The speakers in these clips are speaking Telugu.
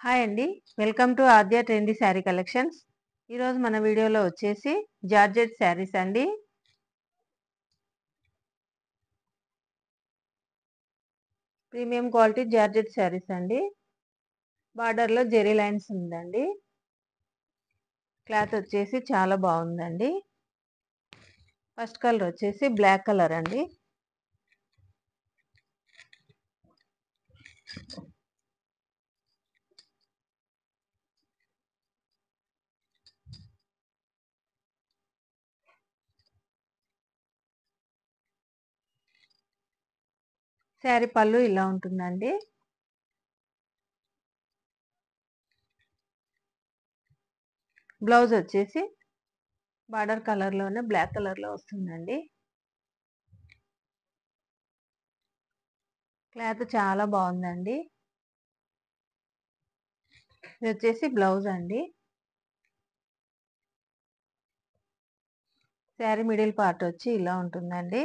హాయ్ అండి. Welcome to Aadya trendy sari collections. ఈరోజు మన వీడియోలో వచ్చేసి జార్జెట్ శారీస్ అండి. ప్రీమియం క్వాలిటీ జార్జెట్ శారీస్ అండి. బార్డర్లో జెరీ లైన్స్ ఉందండి. క్లాత్ వచ్చేసి చాలా బాగుందండి. ఫస్ట్ కలర్ వచ్చేసి బ్లాక్ కలర్ అండి. శారీ పళ్ళు ఇలా ఉంటుందండి. బ్లౌజ్ వచ్చేసి బార్డర్ కలర్లోనే బ్లాక్ కలర్లో వస్తుందండి. క్లాత్ చాలా బాగుందండి. ఇది వచ్చేసి బ్లౌజ్ అండి. శారీ మిడిల్ పార్ట్ వచ్చి ఇలా ఉంటుందండి.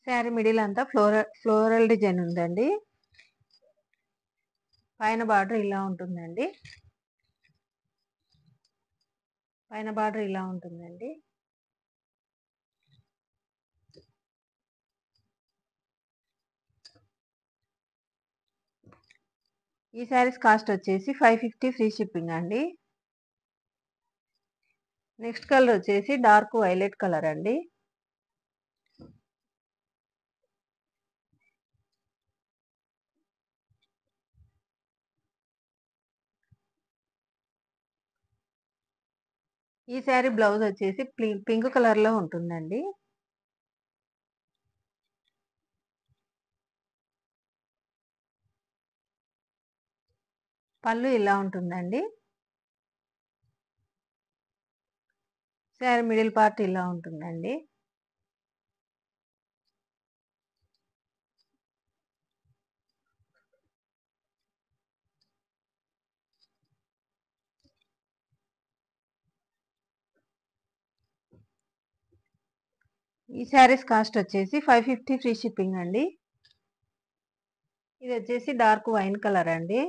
శారీ మిడిల్ అంతా ఫ్లోరల్ డిజైన్ ఉందండి. పైన బార్డర్ ఇలా ఉంటుందండి. పైన బార్డర్ ఇలా ఉంటుందండి. ఈ శారీస్ కాస్ట్ వచ్చేసి 550 ఫ్రీ షిప్పింగ్ అండి. నెక్స్ట్ కలర్ వచ్చేసి డార్క్ వైలెట్ కలర్ అండి. ఈ శారీ బ్లౌజ్ వచ్చేసి పింక్ కలర్ లో ఉంటుందండి. పళ్ళు ఇలా ఉంటుందండి. శారీ మిడిల్ పార్ట్ ఇలా ఉంటుందండి. ఈ శారీస్ కాస్ట్ వచ్చేసి 550 ఫ్రీ షిప్పింగ్ అండి. ఇది వచ్చేసి డార్క్ వైన్ కలర్ అండి.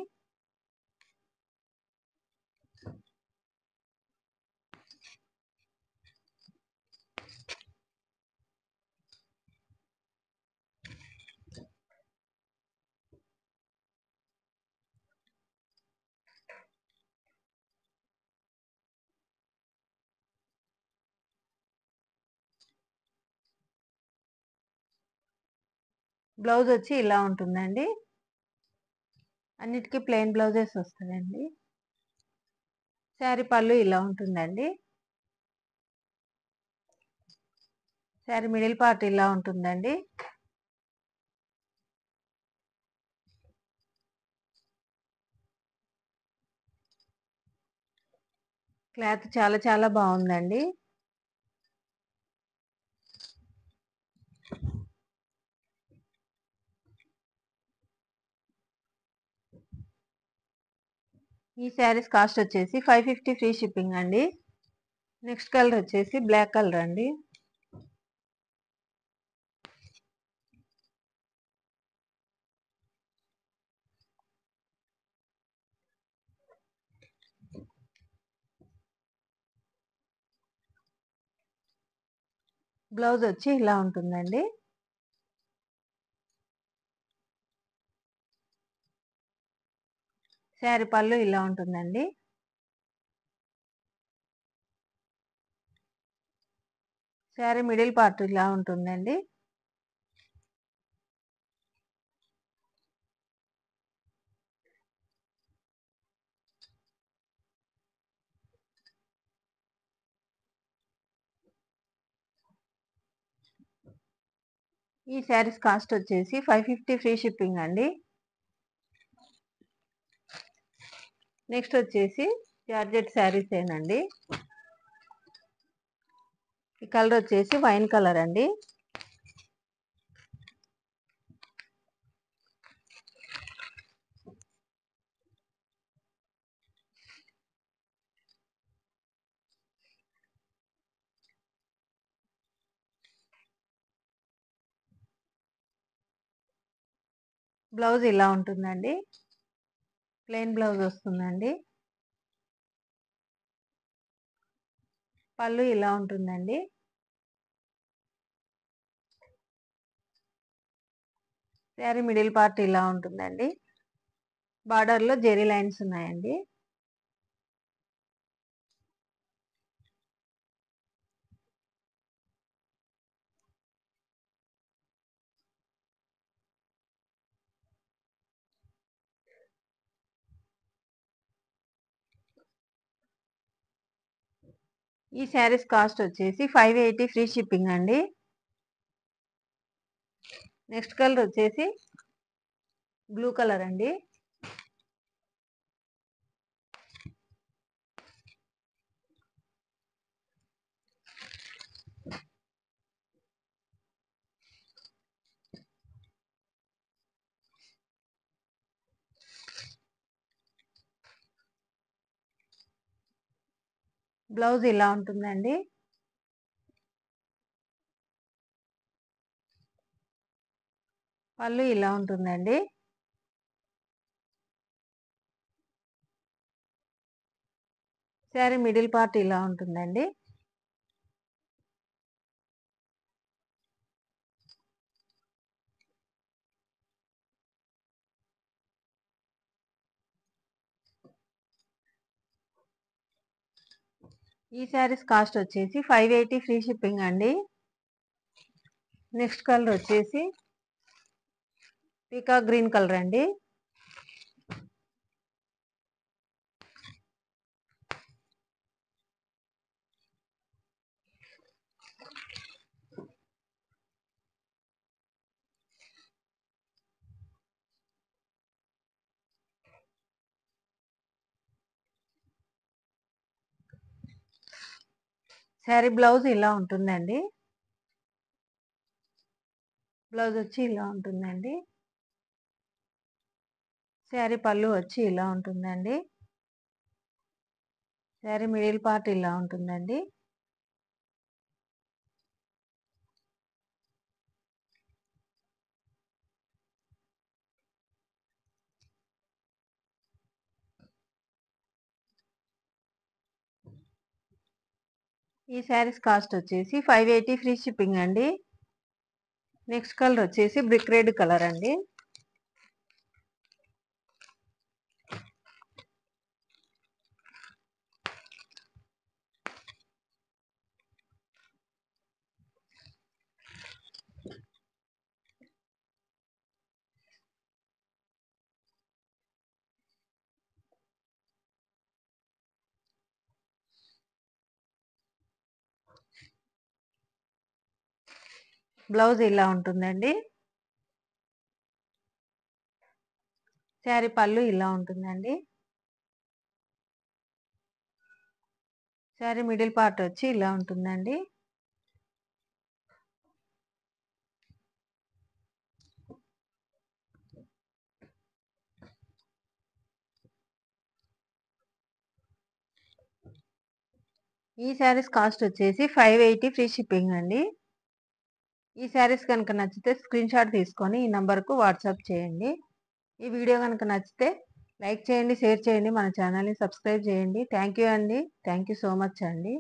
బ్లౌజ్ వచ్చి ఇలా ఉంటుందండి. అన్నిటికీ ప్లెయిన్ బ్లౌజెస్ వస్తాయండి. శారీ పళ్ళు ఇలా ఉంటుందండి. శారీ మిడిల్ పార్ట్ ఇలా ఉంటుందండి. క్లాత్ చాలా చాలా బాగుందండి. ఈ శారీస్ కాస్ట్ వచ్చేసి 550 ఫ్రీ షిప్పింగ్ అండి. నెక్స్ట్ కలర్ వచ్చేసి బ్లాక్ కలర్ అండి. బ్లౌజ్ వచ్చి ఇలా ఉంటుందండి. శారీ పళ్ళు ఇలా ఉంటుందండి. శారీ మిడిల్ పార్ట్ ఇలా ఉంటుందండి. ఈ శారీస్ కాస్ట్ వచ్చేసి 550 ఫ్రీ షిప్పింగ్ అండి. నెక్స్ట్ వచ్చేసి జార్జెట్ శారీస్ ఏనండి. ఈ కలర్ వచ్చేసి వైన్ కలర్ అండి. బ్లౌజ్ ఇలా ఉంటుందండి. ప్లెయిన్ బ్లౌజ్ వస్తుందండి. పళ్ళు ఇలా ఉంటుందండి. శారీ మిడిల్ పార్ట్ ఇలా ఉంటుందండి. బార్డర్లో జెరీ లైన్స్ ఉన్నాయండి. ఈ శారీస్ కాస్ట్ వచ్చేసి 580 ఫ్రీ షిప్పింగ్ అండి. నెక్స్ట్ కలర్ వచ్చేసి బ్లూ కలర్ అండి. బ్లౌజ్ ఇలా ఉంటుందండి. పళ్ళు ఇలా ఉంటుందండి. శారీ మిడిల్ పార్ట్ ఇలా ఉంటుందండి. ఈ శారీస్ కాస్ట్ వచ్చేసి 580 ఫ్రీ షిప్పింగ్ అండి. నెక్స్ట్ కలర్ వచ్చేసి పీకాక్ గ్రీన్ కలర్ అండి. శారీ బ్లౌజ్ ఇలా ఉంటుందండి. బ్లౌజ్ వచ్చి ఇలా ఉంటుందండి. శారీ పళ్ళు వచ్చి ఇలా ఉంటుందండి. శారీ మిడిల్ పార్ట్ ఇలా ఉంటుందండి. ఈ శారీస్ కాస్ట్ వచ్చేసి 580 ఫ్రీ షిప్పింగ్ అండి. నెక్స్ట్ కలర్ వచ్చేసి బ్రిక్ రెడ్ కలర్ అండి. బ్లౌజ్ ఇలా ఉంటుందండి. శారీ పళ్ళు ఇలా ఉంటుందండి. శారీ మిడిల్ పార్ట్ వచ్చి ఇలా ఉంటుందండి. ఈ శారీస్ కాస్ట్ వచ్చేసి 580 ఫ్రీ షిప్పింగ్ అండి. ఈ శారీస్ కనుక నచ్చితే స్క్రీన్ షాట్ తీసుకొని ఈ నంబర్కు వాట్సాప్ చేయండి. ఈ వీడియో కనుక నచ్చితే లైక్ చేయండి, షేర్ చేయండి, మన ఛానల్ని సబ్స్క్రైబ్ చేయండి. థ్యాంక్ యూ అండి. థ్యాంక్ యూ సో మచ్ అండి.